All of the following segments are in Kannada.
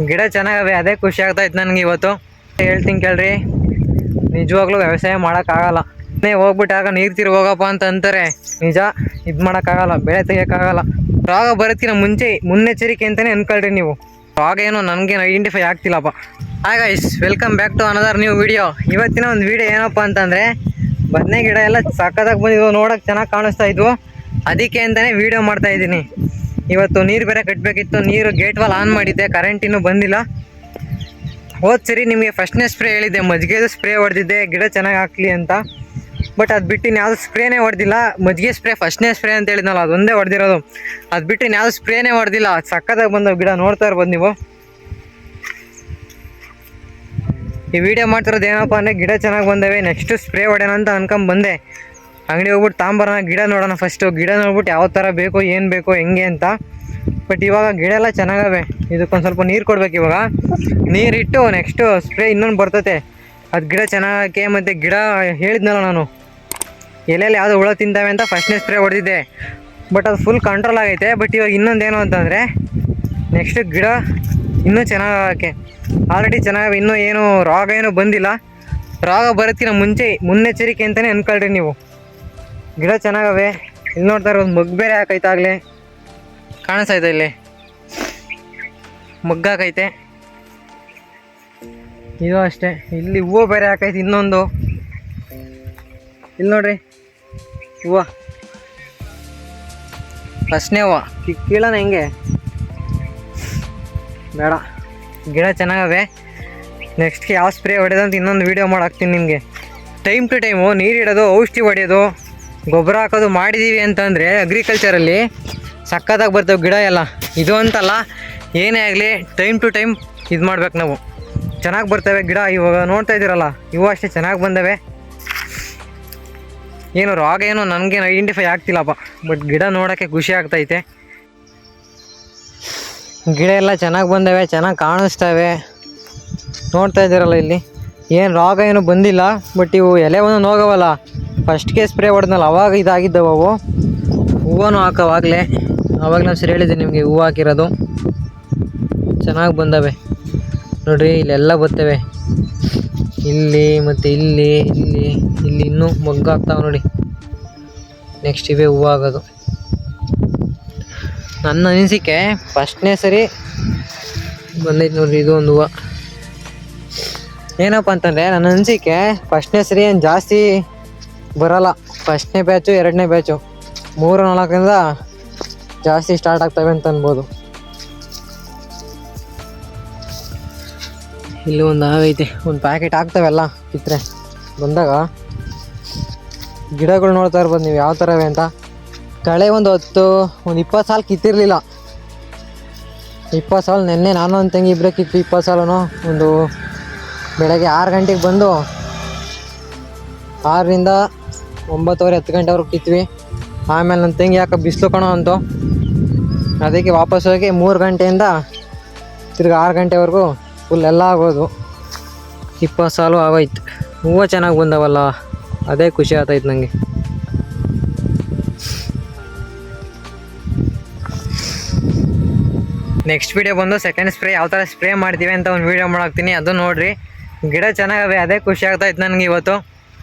ಗಿಡ ಚೆನ್ನಾಗವೆ, ಅದೇ ಖುಷಿ ಆಗ್ತಾಯಿತ್ತು ನನಗೆ ಇವತ್ತು. ಹೇಳ್ತೀನಿ ಕೇಳ್ರಿ, ನಿಜವಾಗ್ಲೂ ವ್ಯವಸಾಯ ಮಾಡೋಕ್ಕಾಗಲ್ಲ. ಹೋಗ್ಬಿಟ್ಟು ಆಗ ನೀರು ತಿರು ಹೋಗಪ್ಪ ಅಂತ ಅಂತಾರೆ. ನಿಜ, ಇದು ಮಾಡೋಕ್ಕಾಗಲ್ಲ, ಬೆಳೆ ತೆಗಿಯೋಕ್ಕಾಗಲ್ಲ. ರೋಗ ಬರೋದಕ್ಕಿಂತ ಮುನ್ನೆಚ್ಚರಿಕೆ ಅಂತಲೇ ಅಂದ್ಕೊಳ್ರಿ ನೀವು. ರೋಗ ಏನೋ ನನಗೇನು ಐಡೆಂಟಿಫೈ ಆಗ್ತಿಲ್ಲಪ್ಪ. Hi guys, welcome back to another new video. ಇವತ್ತಿನ ಒಂದು ವಿಡಿಯೋ ಏನಪ್ಪ ಅಂತಂದರೆ, ಬದನೆ ಗಿಡ ಎಲ್ಲ ಸಕ್ಕತ್ತಾಗಿ ಬಂದಿದ್ವು, ನೋಡೋಕೆ ಚೆನ್ನಾಗಿ ಕಾಣಿಸ್ತಾ ಇದ್ವು. ಅದಕ್ಕೆ ಅಂತಲೇ ವಿಡಿಯೋ ಮಾಡ್ತಾಯಿದ್ದೀನಿ. ಇವತ್ತು ನೀರು ಬೇರೆ ಕಟ್ಟಬೇಕಿತ್ತು. ನೀರು ಗೇಟ್ ವಾಲ್ ಆನ್ ಮಾಡಿದ್ದೆ, ಕರೆಂಟ್ ಇನ್ನೂ ಬಂದಿಲ್ಲ. ಹೋದ ಸರಿ ನಿಮಗೆ ಫಸ್ಟ್ನೇ ಸ್ಪ್ರೇ ಹೇಳಿದ್ದೆ, ಮಜ್ಜಿಗೆದು ಸ್ಪ್ರೇ ಹೊಡೆದಿದ್ದೆ ಗಿಡ ಚೆನ್ನಾಗಿ ಹಾಕ್ಲಿ ಅಂತ. ಬಟ್ ಅದು ಬಿಟ್ಟು ಯಾವುದು ಸ್ಪ್ರೇನೇ ಹೊಡೆದಿಲ್ಲ. ಮಜ್ಜಿಗೆ ಸ್ಪ್ರೇ ಫಸ್ಟ್ನೇ ಸ್ಪ್ರೇ ಅಂತ ಹೇಳಿದ್ನಲ್ಲ, ಅದೊಂದೇ ಹೊಡೆದಿರೋದು. ಅದು ಬಿಟ್ಟು ಯಾವುದು ಸ್ಪ್ರೇನೇ ಹೊಡೆದಿಲ್ಲ. ಸಕ್ಕತ್ತಾಗಿ ಬಂದವು ಗಿಡ, ನೋಡ್ತಾ ಇರ್ಬೋದು ನೀವು. ಈ ವಿಡಿಯೋ ಮಾಡ್ತಿರೋದು ಏನಪ್ಪ ಅಂದರೆ, ಗಿಡ ಚೆನ್ನಾಗಿ ಬಂದವೆ, ನೆಕ್ಸ್ಟು ಸ್ಪ್ರೇ ಹೊಡೆಯೋಣ ಅಂತ ಅನ್ಕೊಂಬಂದೆ. ಅಂಗಡಿ ಹೋಗ್ಬಿಟ್ಟು ತಾಂಬರೋಣ, ಗಿಡ ನೋಡೋಣ ಫಸ್ಟು. ಗಿಡ ನೋಡ್ಬಿಟ್ಟು ಯಾವ ಥರ ಬೇಕು, ಏನು ಬೇಕು, ಹೆಂಗೆ ಅಂತ. ಬಟ್ ಇವಾಗ ಗಿಡ ಎಲ್ಲ ಚೆನ್ನಾಗವೆ. ಇದಕ್ಕೊಂದು ಸ್ವಲ್ಪ ನೀರು ಕೊಡ್ಬೇಕು. ಇವಾಗ ನೀರಿಟ್ಟು ನೆಕ್ಸ್ಟು ಸ್ಪ್ರೇ ಇನ್ನೊಂದು ಬರ್ತತೆ, ಅದು ಗಿಡ ಚೆನ್ನಾಗಕ್ಕೆ. ಮತ್ತು ಗಿಡ ಹೇಳಿದ್ನಲ್ಲ ನಾನು, ಎಲೆಯಲ್ಲಿ ಯಾವುದು ಹುಳ ತಿಂತಾವೆ ಅಂತ ಫಸ್ಟ್ನೇ ಸ್ಪ್ರೇ ಹೊಡೆದಿದ್ದೆ. ಬಟ್ ಅದು ಫುಲ್ ಕಂಟ್ರೋಲ್ ಆಗೈತೆ. ಬಟ್ ಇವಾಗ ಇನ್ನೊಂದೇನು ಅಂತಂದರೆ, ನೆಕ್ಸ್ಟ್ ಗಿಡ ಇನ್ನೂ ಚೆನ್ನಾಗಕ್ಕೆ. ಆಲ್ರೆಡಿ ಚೆನ್ನಾಗಿ, ಇನ್ನೂ ಏನು ರೋಗ ಏನೂ ಬಂದಿಲ್ಲ. ರೋಗ ಬರೋದಕ್ಕಿಂತ ಮುನ್ನೆಚ್ಚರಿಕೆ ಅಂತಲೇ ಅಂದ್ಕೊಳ್ರಿ ನೀವು. ಗಿಡ ಚೆನ್ನಾಗವೆ. ಇಲ್ಲಿ ನೋಡ್ತಾ ಇರೋದು ಮಗ್ಗು ಬೇರೆ ಹಾಕೈತೆ, ಆಗಲೇ ಕಾಣಿಸ್ತೈತೆ ಇಲ್ಲಿ ಮಗ್ಗು ಹಾಕೈತೆ. ಇದು ಅಷ್ಟೇ, ಇಲ್ಲಿ ಹೂವು ಬೇರೆ ಹಾಕೈತೆ ಇನ್ನೊಂದು. ಇಲ್ಲಿ ನೋಡ್ರಿ ಹೂವು, ಫಸ್ಟ್ನೇ ಹೂವು ಕೀಳೋಣ ಹೆಂಗೆ ಬೇಡ. ಗಿಡ ಚೆನ್ನಾಗವೆ. ನೆಕ್ಸ್ಟ್ಗೆ ಯಾವ ಸ್ಪ್ರೇ ಹೊಡೆಯೋದಂತ ಇನ್ನೊಂದು ವೀಡಿಯೋ ಮಾಡಾಕ್ತೀನಿ ನಿಮಗೆ. ಟೈಮ್ ಟು ಟೈಮು ನೀರಿಡೋದು, ಔಷಧಿ ಹೊಡೆಯೋದು, ಗೊಬ್ಬರ ಹಾಕೋದು ಮಾಡಿದ್ದೀವಿ ಅಂತಂದರೆ ಅಗ್ರಿಕಲ್ಚರಲ್ಲಿ ಸಕ್ಕತ್ತಾಗಿ ಬರ್ತವೆ ಗಿಡ ಎಲ್ಲ. ಇದು ಅಂತಲ್ಲ, ಏನೇ ಆಗಲಿ ಟೈಮ್ ಟು ಟೈಮ್ ಇದು ಮಾಡ್ಬೇಕು ನಾವು. ಚೆನ್ನಾಗಿ ಬರ್ತವೆ ಗಿಡ. ಇವಾಗ ನೋಡ್ತಾ ಇದ್ದೀರಲ್ಲ, ಇವು ಅಷ್ಟೇ ಚೆನ್ನಾಗಿ ಬಂದವೆ. ಏನು ರೋಗ ಏನೋ ನನಗೇನು ಐಡೆಂಟಿಫೈ ಆಗ್ತಿಲ್ಲಪ್ಪ. ಬಟ್ ಗಿಡ ನೋಡೋಕ್ಕೆ ಖುಷಿ ಆಗ್ತೈತೆ. ಗಿಡ ಎಲ್ಲ ಚೆನ್ನಾಗಿ ಬಂದವೆ, ಚೆನ್ನಾಗಿ ಕಾಣಿಸ್ತವೆ. ನೋಡ್ತಾ ಇದ್ದೀರಲ್ಲ, ಇಲ್ಲಿ ಏನು ರೋಗ ಏನು ಬಂದಿಲ್ಲ. ಬಟ್ ಇವು ಎಲೆ ಒಂದೊಂದು ಹೋಗವಲ್ಲ, ಫಸ್ಟ್ಗೆ ಸ್ಪ್ರೇ ಹೊಡೆದ್ನಲ್ಲ ಅವಾಗ ಇದಾಗಿದ್ದವು. ಅವು ಹೂವೂ ಹಾಕೋವಾಗಲೇ, ಆವಾಗ ನಾನು ಸರಿ ಹೇಳಿದ್ದೆ ನಿಮಗೆ, ಹೂವು ಹಾಕಿರೋದು ಚೆನ್ನಾಗಿ ಬಂದವೆ. ನೋಡಿರಿ, ಇಲ್ಲೆಲ್ಲ ಬರ್ತವೆ, ಇಲ್ಲಿ ಮತ್ತು ಇಲ್ಲಿ ಇಲ್ಲಿ ಇಲ್ಲಿ ಇನ್ನೂ ಮೊಗ್ಗು ಹಾಕ್ತಾವೆ ನೋಡಿ. ನೆಕ್ಸ್ಟ್ ಇವೇ ಹೂವು ಆಗೋದು. ನನ್ನ ಅನಿಸಿಕೆ ಫಸ್ಟ್ನೇ ಸರಿ ಬಂದೈತೆ ನೋಡಿರಿ, ಇದು ಒಂದು ಹೂವು. ಏನಪ್ಪ ಅಂತಂದರೆ, ನನ್ನ ಅನಿಸಿಕೆ ಫಸ್ಟ್ನೇ ಸರಿ ಏನು ಜಾಸ್ತಿ ಬರೋಲ್ಲ. ಫಸ್ಟ್ನೇ ಬ್ಯಾಚು, ಎರಡನೇ ಬ್ಯಾಚು, 3-4ರಿಂದ ಜಾಸ್ತಿ ಸ್ಟಾರ್ಟ್ ಆಗ್ತವೆ ಅಂತ ಅನ್ಬೋದು. ಇಲ್ಲಿ ಒಂದು ಆಗೈತೆ, ಒಂದು ಪ್ಯಾಕೆಟ್ ಆಗ್ತವೆಲ್ಲ ಕಿತ್ತರೆ ಬಂದಾಗ. ಗಿಡಗಳು ನೋಡ್ತಾ ಇರ್ಬೋದು ನೀವು ಯಾವ ಥರವೇ ಅಂತ. ಕಳೆ ಒಂದು 20 ಸಾಲು ಕಿತ್ತಿರಲಿಲ್ಲ. 20 ಸಾಲು ನೆನ್ನೆ ನಾನು ಒಂದು ತಂಗಿ ಇಬ್ಬರೇ ಕಿತ್ತು. 20 ಸಾಲೂ ಒಂದು ಬೆಳಗ್ಗೆ 6 ಗಂಟೆಗೆ ಬಂದು 6ರಿಂದ 9:30-10 ಗಂಟೆವರೆಗೂ ಕಿತ್ವಿ. ಆಮೇಲೆ ನನ್ನ ತಂಗಿ ಯಾಕೆ ಬಿಸಿಲು ಕಣೋ ಅಂತು, ಅದಕ್ಕೆ ವಾಪಸ್ ಹೋಗಿ 3 ಗಂಟೆಯಿಂದ ತಿರ್ಗಿ 6 ಗಂಟೆವರೆಗೂ ಫುಲ್ ಎಲ್ಲ ಆಗೋದು. 20 ಸಾಲು ಆಗೋಯ್ತು. ಹೂವು ಚೆನ್ನಾಗಿ ಬಂದವಲ್ಲ, ಅದೇ ಖುಷಿ ಆಗ್ತೈತೆ ನನಗೆ. ನೆಕ್ಸ್ಟ್ ವೀಡಿಯೋ ಬಂದು ಸೆಕೆಂಡ್ ಸ್ಪ್ರೇ ಯಾವ ಥರ ಸ್ಪ್ರೇ ಮಾಡ್ತೀವಿ ಅಂತ ಒಂದು ವೀಡಿಯೋ ಮಾಡಾಕ್ತೀನಿ, ಅದು ನೋಡಿರಿ. ಗಿಡ ಚೆನ್ನಾಗವೆ, ಅದೇ ಖುಷಿ ಆಗ್ತಾಯಿತ್ತು ನನಗೆ. ಇವತ್ತು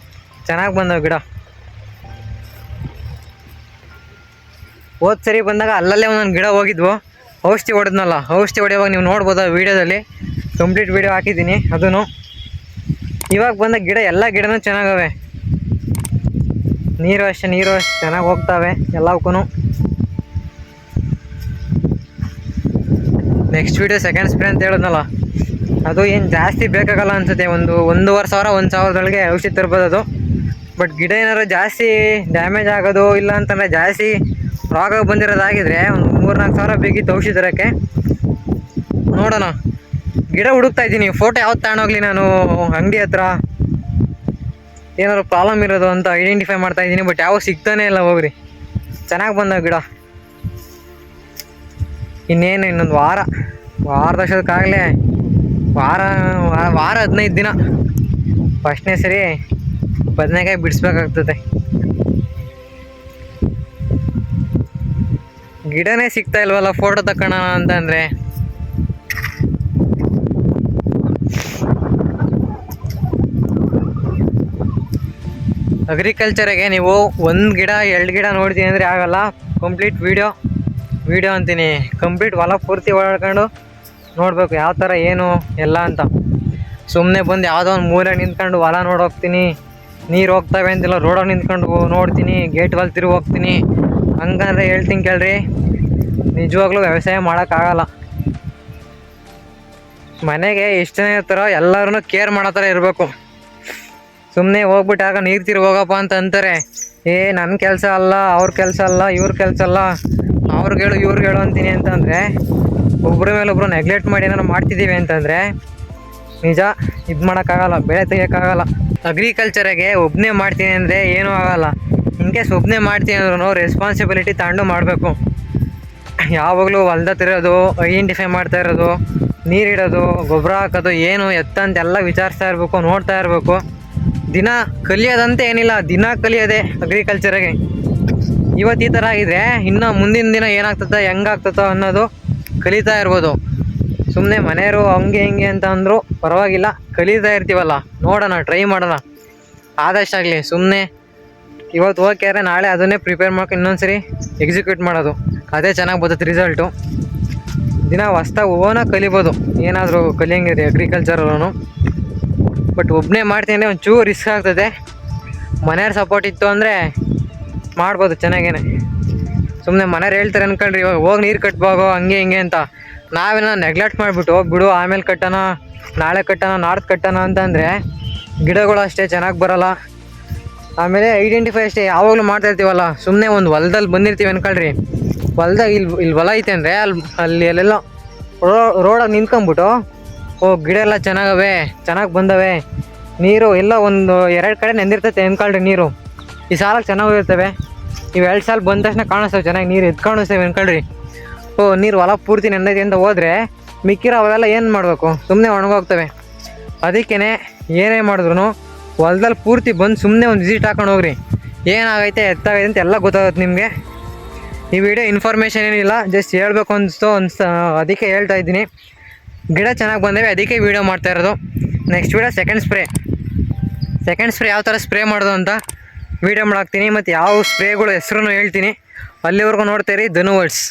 ಚೆನ್ನಾಗಿ ಬಂದವು ಗಿಡ. ಹೋದ ಸರಿ ಬಂದಾಗ ಅಲ್ಲಲ್ಲೇ ಒಂದೊಂದು ಗಿಡ ಹೋಗಿದ್ವು. ಔಷಧಿ ಹೊಡೆದ್ನಲ್ಲ, ಔಷಧಿ ಹೊಡೆಯುವಾಗ ನೀವು ನೋಡ್ಬೋದು ಆ ವೀಡಿಯೋದಲ್ಲಿ, ಕಂಪ್ಲೀಟ್ ವೀಡಿಯೋ ಹಾಕಿದ್ದೀನಿ ಅದನ್ನು. ಇವಾಗ ಬಂದ ಗಿಡ ಎಲ್ಲ ಗಿಡನೂ ಚೆನ್ನಾಗವೆ. ನೀರು ಅಷ್ಟೇ ಚೆನ್ನಾಗಿ ಹೋಗ್ತವೆ ಎಲ್ಲವಕ್ಕೂ. ನೆಕ್ಸ್ಟ್ ವೀಡಿಯೋ ಸೆಕೆಂಡ್ ಸ್ಪ್ರೇ ಅಂತ ಹೇಳಿದ್ನಲ್ಲ, ಅದು ಏನು ಜಾಸ್ತಿ ಬೇಕಾಗಲ್ಲ ಅನಿಸುತ್ತೆ. 1,500 1,000ದೊಳಗೆ ಔಷಧಿ ತರ್ಬೋದು ಅದು. ಬಟ್ ಗಿಡ ಏನಾದ್ರು ಜಾಸ್ತಿ ಡ್ಯಾಮೇಜ್ ಆಗೋದು, ಇಲ್ಲ ಅಂತಂದರೆ ಜಾಸ್ತಿ ರೋಗ ಬಂದಿರೋದಾಗಿದ್ರೆ ಒಂದು 3-4 ಸಾವಿರ ಬೇಕಿತ್ತು ಔಷಧಿ ತರೋಕ್ಕೆ. ನೋಡೋಣ, ಗಿಡ ಹುಡುಕ್ತಾ ಇದ್ದೀನಿ. ಫೋಟೋ ಯಾವ್ದು ತಗೊಂಡೋಗ್ಲಿ ನಾನು ಅಂಗಡಿ ಹತ್ರ, ಏನಾದ್ರು ಪ್ರಾಬ್ಲಮ್ ಇರೋದು ಅಂತ ಐಡೆಂಟಿಫೈ ಮಾಡ್ತಾಯಿದ್ದೀನಿ. ಬಟ್ ಯಾವ ಸಿಗ್ತಾನೆ ಇಲ್ಲ. ಹೋಗ್ರಿ, ಚೆನ್ನಾಗಿ ಬಂದವು ಗಿಡ. ಇನ್ನೇನು ಇನ್ನೊಂದು ವಾರದಷ್ಟೊತ್ತಾಗಲೇ, ವಾರ 15 ದಿನ ಫಸ್ಟ್ನೇ ಸರಿ ಬದನೆಕಾಯಿ ಬಿಡಿಸ್ಬೇಕಾಗ್ತದೆ. ಗಿಡನೇ ಸಿಗ್ತಾ ಇಲ್ವಲ್ಲ ಫೋಟೋ ತಗೋಣ ಅಂತಂದರೆ. ಅಗ್ರಿಕಲ್ಚರಿಗೆ ನೀವು ಒಂದು ಗಿಡ 2 ಗಿಡ ನೋಡ್ತೀನಿ ಅಂದರೆ ಆಗಲ್ಲ. ಕಂಪ್ಲೀಟ್ ವೀಡಿಯೋ ಅಂತೀನಿ, ಕಂಪ್ಲೀಟ್ ಹೊಲ ಪೂರ್ತಿ ಓಡಾಡ್ಕೊಂಡು ನೋಡಬೇಕು ಯಾವ ಥರ ಏನು ಎಲ್ಲ ಅಂತ. ಸುಮ್ಮನೆ ಬಂದು ಯಾವುದೋ ಒಂದು ಮೂಲೆ ನಿಂತ್ಕೊಂಡು ಹೊಲ ನೋಡೋಗ್ತೀನಿ, ನೀರು ಹೋಗ್ತವೆ ಅಂತಿಲ್ಲ, ರೋಡಾಗಿ ನಿಂತ್ಕೊಂಡು ನೋಡ್ತೀನಿ, ಗೇಟ್ ವಾಲ್ ತಿರುಗಿ ಹೋಗ್ತೀನಿ. ಹಂಗಂದ್ರೆ ಹೇಳ್ತೀನಿ ಕೇಳ್ರಿ, ನಿಜವಾಗ್ಲೂ ವ್ಯವಸಾಯ ಮಾಡೋಕ್ಕಾಗಲ್ಲ. ಮನೆಗೆ ಎಷ್ಟು ಜನ ಇರ್ತಾರೋ ಎಲ್ಲರೂ ಕೇರ್ ಮಾಡೋ ಥರ ಇರಬೇಕು. ಸುಮ್ಮನೆ ಹೋಗ್ಬಿಟ್ಟು ಆಗ ನೀರು ತಿರುಗಿ ಹೋಗಪ್ಪ ಅಂತ ಅಂತಾರೆ. ನನ್ನ ಕೆಲಸ ಅಲ್ಲ, ಅವ್ರ ಕೆಲಸ ಅಲ್ಲ, ಇವ್ರ ಕೆಲಸ ಅಲ್ಲ, ಅವ್ರಿಗೇಳು ಇವ್ರಿಗೇಳು ಅಂತೀನಿ ಅಂತಂದರೆ, ಒಬ್ಬರ ಮೇಲೆ ಒಬ್ಬರು ನೆಗ್ಲೆಕ್ಟ್ ಮಾಡಿ ಏನಾರು ಮಾಡ್ತಿದ್ದೀವಿ ಅಂತಂದರೆ ನಿಜ ಇದು ಮಾಡೋಕ್ಕಾಗಲ್ಲ, ಬೆಳೆ ತೆಗಿಯೋಕ್ಕಾಗಲ್ಲ. ಅಗ್ರಿಕಲ್ಚರಿಗೆ ಒಬ್ಬನೇ ಮಾಡ್ತೀನಿ ಅಂದರೆ ಏನೂ ಆಗೋಲ್ಲ. ಇನ್ ಕೇಸ್ ಒಬ್ಬನೇ ಮಾಡ್ತೀನಿ ಅಂದ್ರೂ ರೆಸ್ಪಾನ್ಸಿಬಿಲಿಟಿ ತಗೊಂಡು ಮಾಡಬೇಕು. ಯಾವಾಗಲೂ ಹೊಲ್ದ ತಿರೋದು, ಐಡೆಂಟಿಫೈ ಮಾಡ್ತಾ ಇರೋದು, ನೀರಿಡೋದು, ಗೊಬ್ಬರ ಹಾಕೋದು, ಏನು ಎತ್ತ ಅಂತೆಲ್ಲ ವಿಚಾರಿಸ್ತಾ ಇರಬೇಕು, ನೋಡ್ತಾ ಇರಬೇಕು. ದಿನ ಕಲಿಯೋದಂತೆ ಏನಿಲ್ಲ, ದಿನ ಕಲಿಯೋದೆ ಅಗ್ರಿಕಲ್ಚರಿಗೆ. ಇವತ್ತು ಈ ಥರ ಆಗಿದ್ರೆ ಇನ್ನು ಮುಂದಿನ ದಿನ ಏನಾಗ್ತದೆ, ಹೆಂಗಾಗ್ತದೋ ಅನ್ನೋದು ಕಲಿತಾ ಇರ್ಬೋದು. ಸುಮ್ಮನೆ ಮನೆಯವರು ಹಂಗೆ ಹಿಂಗೆ ಅಂತ ಅಂದರು ಪರವಾಗಿಲ್ಲ, ಕಲಿತಾ ಇರ್ತೀವಲ್ಲ, ನೋಡೋಣ, ಟ್ರೈ ಮಾಡೋಣ ಆದಷ್ಟಾಗಲಿ. ಸುಮ್ಮನೆ ಇವತ್ತು ಹೋಗ್ಯಾರೆ ನಾಳೆ ಅದನ್ನೇ ಪ್ರಿಪೇರ್ ಮಾಡ್ಕೊಂಡು ಇನ್ನೊಂದ್ಸರಿ ಎಕ್ಸಿಕ್ಯೂಟ್ ಮಾಡೋದು, ಅದೇ ಚೆನ್ನಾಗಿ ಬರ್ತದೆ ರಿಸಲ್ಟು. ದಿನ ಹೊಸ್ದಾಗಿ ಓನಾಗಿ ಕಲಿಬೋದು, ಏನಾದರೂ ಕಲಿಯಂಗಿದೆ ಅಗ್ರಿಕಲ್ಚರಲ್ಲೂ. ಬಟ್ ಒಬ್ಬನೇ ಮಾಡ್ತೀನಿ ಅಂದರೆ ಒಂಚೂರು ರಿಸ್ಕ್ ಆಗ್ತದೆ. ಮನೆಯವ್ರ ಸಪೋರ್ಟ್ ಇತ್ತು ಅಂದರೆ ಮಾಡ್ಬೋದು ಚೆನ್ನಾಗೇನೆ. ಸುಮ್ಮನೆ ಮನೆಯವ್ರು ಹೇಳ್ತಾರೆ ಅಂದ್ಕೊಳ್ರಿ, ಇವಾಗ ಹೋಗಿ ನೀರು ಕಟ್ಬೋಗೋ ಹಂಗೆ ಹಿಂಗೆ ಅಂತ. ನಾವೇನೋ ನೆಗ್ಲೆಕ್ಟ್ ಮಾಡಿಬಿಟ್ಟು ಬಿಡು ಆಮೇಲೆ ಕಟ್ಟೋಣ, ನಾಳೆ ಕಟ್ಟೋಣ, ನಾಡ್ದು ಕಟ್ಟೋಣ ಅಂತಂದರೆ ಗಿಡಗಳು ಅಷ್ಟೇ ಚೆನ್ನಾಗಿ ಬರೋಲ್ಲ. ಆಮೇಲೆ ಐಡೆಂಟಿಫೈ ಅಷ್ಟೇ ಯಾವಾಗಲೂ ಮಾಡ್ತಾ ಇರ್ತೀವಲ್ಲ. ಸುಮ್ಮನೆ ಒಂದು ಹೊಲದಲ್ಲಿ ಬಂದಿರ್ತೀವಿ ಅಂದ್ಕೊಳ್ರಿ, ಹೊಲ್ದಾಗ ಇಲ್ಲಿ ಹೊಲ ಐತೆ ಅಂದರೆ ಅಲ್ಲಿ ಅಲ್ಲೆಲ್ಲ ರೋಡಾಗಿ ನಿಂತ್ಕೊಂಬಿಟ್ಟು ಗಿಡ ಎಲ್ಲ ಚೆನ್ನಾಗಿ ಬಂದವೆ, ನೀರು ಎಲ್ಲ ಒಂದು 2 ಕಡೆ ನೆಂದಿರ್ತೈತೆ ಅಂದ್ಕೊಳ್ರಿ. ನೀರು ಈ ಸಾಲಕ್ಕೆ ಚೆನ್ನಾಗಿ ಇರ್ತವೆ, ಇವು 2 ಸಾಲ ಬಂದ ತಕ್ಷಣ ಕಾಣಿಸ್ತವೆ, ಚೆನ್ನಾಗಿ ನೀರು ಎದ್ದು ಕಾಣಿಸ್ತೇವೆ ಅಂದ್ಕೊಳ್ರಿ. ನೀರು ಹೊಲ ಪೂರ್ತಿ ನೆಂದೈತೆ ಅಂತ ಹೋದರೆ ಮಿಕ್ಕಿರೋ ಅವೆಲ್ಲ ಏನು ಮಾಡಬೇಕು, ಸುಮ್ಮನೆ ಒಣಗೋಗ್ತವೆ. ಅದಕ್ಕೇ ಏನೇ ಮಾಡಿದ್ರು ಹೊಲದಲ್ಲಿ ಪೂರ್ತಿ ಬಂದು ಸುಮ್ಮನೆ ಒಂದು ವಿಸಿಟ್ ಹಾಕೊಂಡು ಹೋಗ್ರಿ, ಏನಾಗೈತೆ ಎತ್ತಾಗೈತೆ ಅಂತ ಎಲ್ಲ ಗೊತ್ತಾಗುತ್ತೆ ನಿಮಗೆ. ಈ ವಿಡಿಯೋ ಇನ್ಫಾರ್ಮೇಷನ್ ಏನಿಲ್ಲ, ಜಸ್ಟ್ ಹೇಳ್ಬೇಕು ಅನಿಸ್ತು ಅದಕ್ಕೆ ಹೇಳ್ತಾ ಇದ್ದೀನಿ. ಗಿಡ ಚೆನ್ನಾಗಿ ಬಂದವೆ ಅದಕ್ಕೆ ವೀಡಿಯೋ ಮಾಡ್ತಾ ಇರೋದು. ನೆಕ್ಸ್ಟ್ ವೀಡಿಯೋ ಸೆಕೆಂಡ್ ಸ್ಪ್ರೇ ಯಾವ ಥರ ಸ್ಪ್ರೇ ಮಾಡೋದು ಅಂತ ವೀಡಿಯೋ ಮಾಡಾಕ್ತೀನಿ. ಮತ್ತು ಯಾವ ಸ್ಪ್ರೇಗಳು ಹೆಸರು ಹೇಳ್ತೀನಿ. ಅಲ್ಲಿವರೆಗೂ ನೋಡ್ತೀರಿ. ಧನುವರ್ಡ್ಸ್.